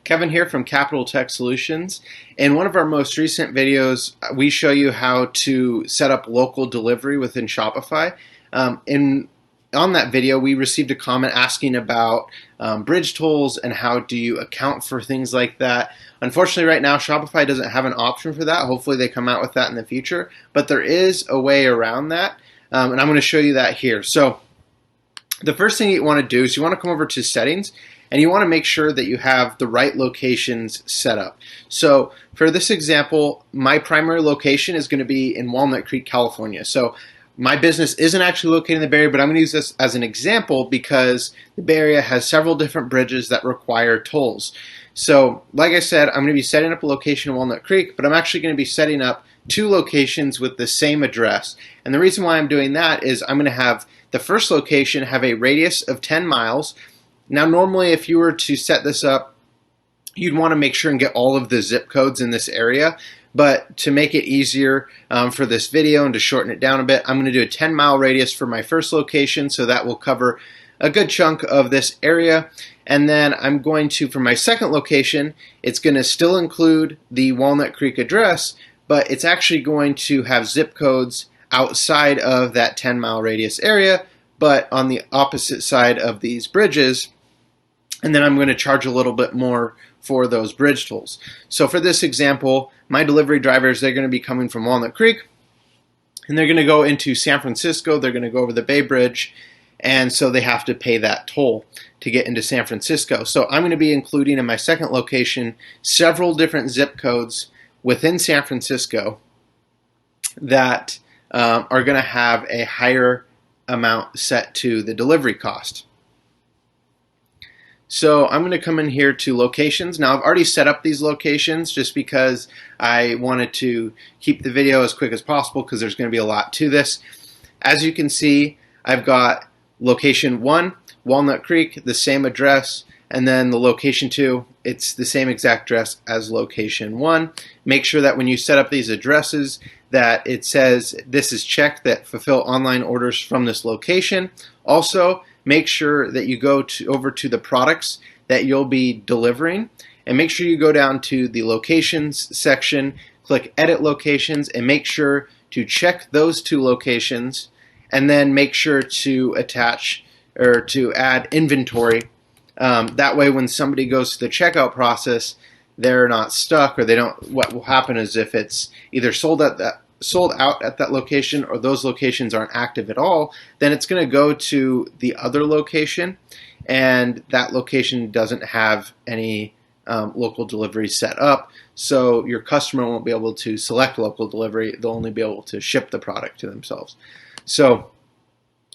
Kevin here from Capital Tech Solutions. In one of our most recent videos, we show you how to set up local delivery within Shopify. On that video, we received a comment asking about bridge tolls and how do you account for things like that. Unfortunately, right now, Shopify doesn't have an option for that. Hopefully, they come out with that in the future. But there is a way around that, and I'm going to show you that here. So the first thing you want to do is you want to come over to Settings, and you want to make sure that you have the right locations set up. So for this example, my primary location is going to be in Walnut Creek, California. So my business isn't actually located in the Bay Area, but I'm going to use this as an example because the Bay Area has several different bridges that require tolls. So like I said, I'm going to be setting up a location in Walnut Creek, but I'm actually going to be setting up two locations with the same address. And the reason why I'm doing that is I'm going to have the first location have a radius of 10 miles. Now, normally, if you were to set this up, you'd want to make sure and get all of the zip codes in this area. But to make it easier for this video and to shorten it down a bit, I'm going to do a 10-mile radius for my first location, so that will cover a good chunk of this area. And then I'm going to, for my second location, it's going to still include the Walnut Creek address, but it's actually going to have zip codes outside of that 10-mile radius area, but on the opposite side of these bridges. And then I'm going to charge a little bit more for those bridge tolls. So for this example, my delivery drivers, they're going to be coming from Walnut Creek, and they're going to go into San Francisco. They're going to go over the Bay Bridge, and so they have to pay that toll to get into San Francisco. So I'm going to be including in my second location several different zip codes within San Francisco that are going to have a higher amount set to the delivery cost. So I'm going to come in here to locations. Now I've already set up these locations just because I wanted to keep the video as quick as possible because there's going to be a lot to this. As you can see, I've got location 1, Walnut Creek, the same address, and then the location 2, it's the same exact address as location 1. Make sure that when you set up these addresses that it says this is checked, that fulfill online orders from this location. Also, make sure that you go over to the products that you'll be delivering, and make sure you go down to the locations section, click edit locations, and make sure to check those two locations, and then make sure to attach or to add inventory. That way when somebody goes to the checkout process, they're not stuck, or they don't. What will happen is if it's either sold out at that location or those locations aren't active at all, then it's going to go to the other location, and that location doesn't have any local delivery set up, so your customer won't be able to select local delivery. They'll only be able to ship the product to themselves. So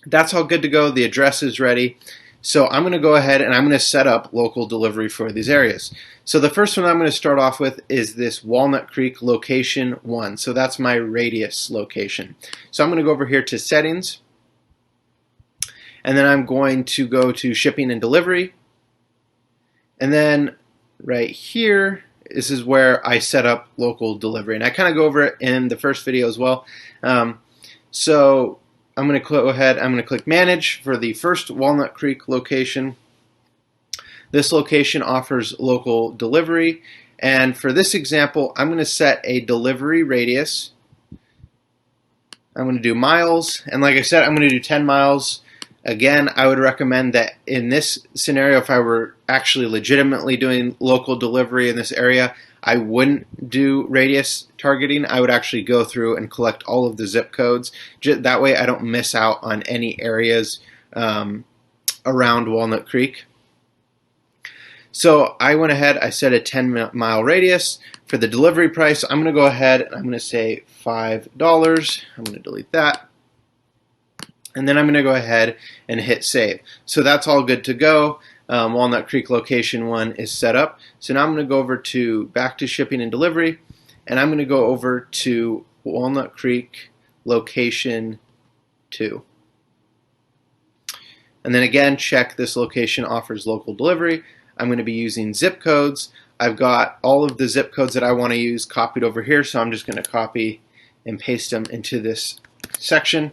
that's all good to go. The address is ready. So I'm going to go ahead and I'm going to set up local delivery for these areas. So the first one I'm going to start off with is this Walnut Creek location 1. So that's my radius location. So I'm going to go over here to settings, and then I'm going to go to shipping and delivery. And then right here, this is where I set up local delivery. And I kind of go over it in the first video as well. So I'm going to go ahead, I'm going to click Manage for the first Walnut Creek location. This location offers local delivery, and for this example, I'm going to set a delivery radius. I'm going to do miles, and like I said, I'm going to do 10 miles. Again, I would recommend that in this scenario, if I were actually legitimately doing local delivery in this area, I wouldn't do radius targeting. I would actually go through and collect all of the zip codes. That way I don't miss out on any areas around Walnut Creek. So I went ahead, I set a 10-mile radius. For the delivery price, I'm going to go ahead and I'm going to say $5. I'm going to delete that. And then I'm going to go ahead and hit save. So that's all good to go. Walnut Creek location 1 is set up. So now I'm going to go over to back to shipping and delivery, and I'm going to go over to Walnut Creek location 2. And then again, check this location offers local delivery. I'm going to be using zip codes. I've got all of the zip codes that I want to use copied over here, so I'm just going to copy and paste them into this section.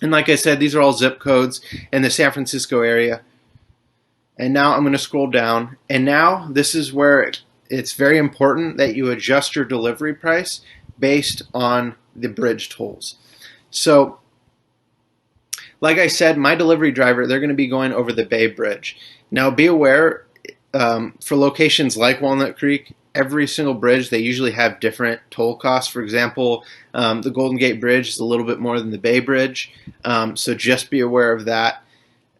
And like I said, these are all zip codes in the San Francisco area. And now I'm going to scroll down, and now this is where it's very important that you adjust your delivery price based on the bridge tolls. So like I said, my delivery driver, they're going to be going over the Bay Bridge. Now be aware, for locations like Walnut Creek, every single bridge, they usually have different toll costs. For example, the Golden Gate Bridge is a little bit more than the Bay Bridge, so just be aware of that.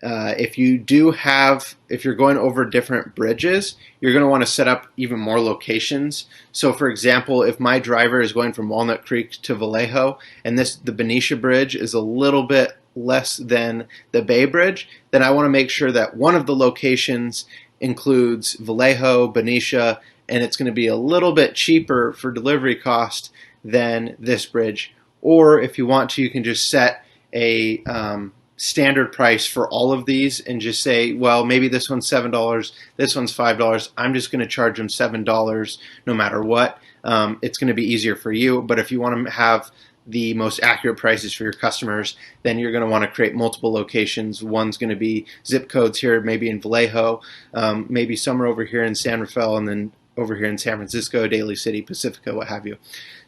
If you're going over different bridges, you're going to want to set up even more locations. So for example, if my driver is going from Walnut Creek to Vallejo, and the Benicia Bridge is a little bit less than the Bay Bridge, then I want to make sure that one of the locations includes Vallejo, Benicia, and it's going to be a little bit cheaper for delivery cost than this bridge. Or if you want to, you can just set a standard price for all of these and just say, well, maybe this one's $7, this one's $5. I'm just going to charge them $7 no matter what. It's going to be easier for you. But if you want to have the most accurate prices for your customers, then you're going to want to create multiple locations. One's going to be zip codes here, maybe in Vallejo, maybe somewhere over here in San Rafael, and then over here in San Francisco, Daly City, Pacifica, what have you.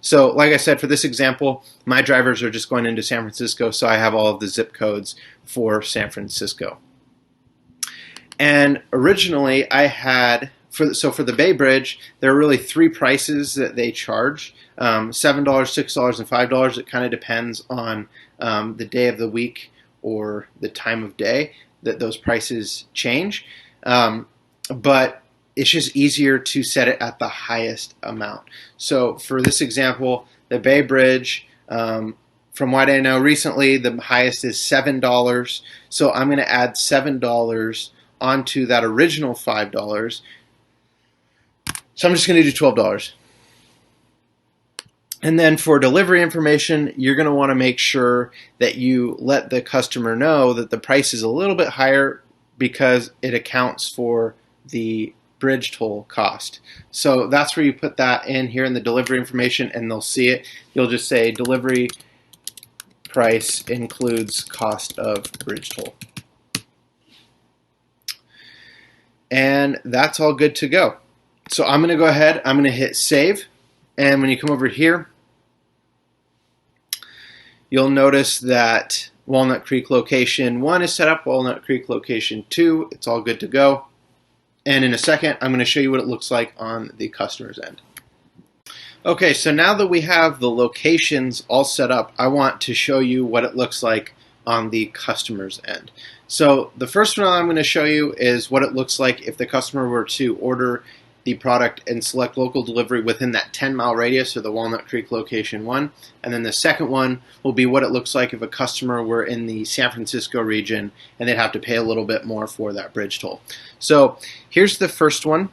So like I said, for this example, my drivers are just going into San Francisco, so I have all of the zip codes for San Francisco. And originally I had, for the Bay Bridge, there are really three prices that they charge, $7, $6, and $5. It kind of depends on the day of the week or the time of day that those prices change. But it's just easier to set it at the highest amount. So for this example, the Bay Bridge, from what I know recently, the highest is $7. So I'm going to add $7 onto that original $5. So I'm just going to do $12. And then for delivery information, you're going to want to make sure that you let the customer know that the price is a little bit higher because it accounts for the bridge toll cost. So that's where you put that in here in the delivery information, and they'll see it. You'll just say delivery price includes cost of bridge toll. And that's all good to go. So I'm going to go ahead, I'm going to hit save, and when you come over here, you'll notice that Walnut Creek location 1 is set up, Walnut Creek location 2, it's all good to go. And in a second, I'm going to show you what it looks like on the customer's end. Okay, so now that we have the locations all set up, I want to show you what it looks like on the customer's end. So the first one I'm going to show you is what it looks like if the customer were to order the product and select local delivery within that 10-mile radius of the Walnut Creek location 1. And then the second one will be what it looks like if a customer were in the San Francisco region and they'd have to pay a little bit more for that bridge toll. So here's the first one.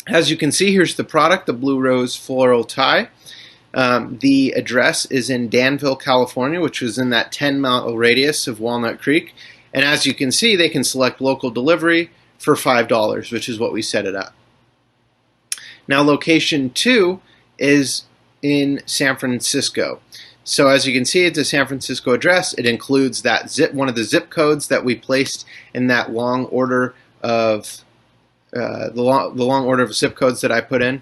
As you can see, here's the product, the Blue Rose floral tie. The address is in Danville, California, which was in that 10-mile radius of Walnut Creek. And as you can see, they can select local delivery for $5, which is what we set it at. Now location 2 is in San Francisco. So as you can see, it's a San Francisco address. It includes that one of the zip codes that we placed in that long order of the long order of zip codes that I put in.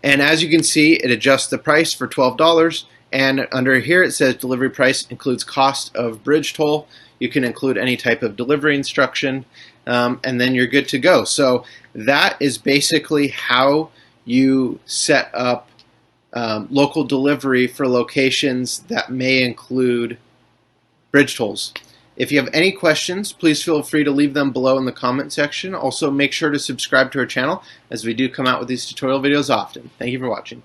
And as you can see, it adjusts the price for $12. And under here it says delivery price includes cost of bridge toll. You can include any type of delivery instruction, and then you're good to go. So that is basically how you set up local delivery for locations that may include bridge tolls. If you have any questions, please feel free to leave them below in the comment section. Also, make sure to subscribe to our channel as we do come out with these tutorial videos often. Thank you for watching.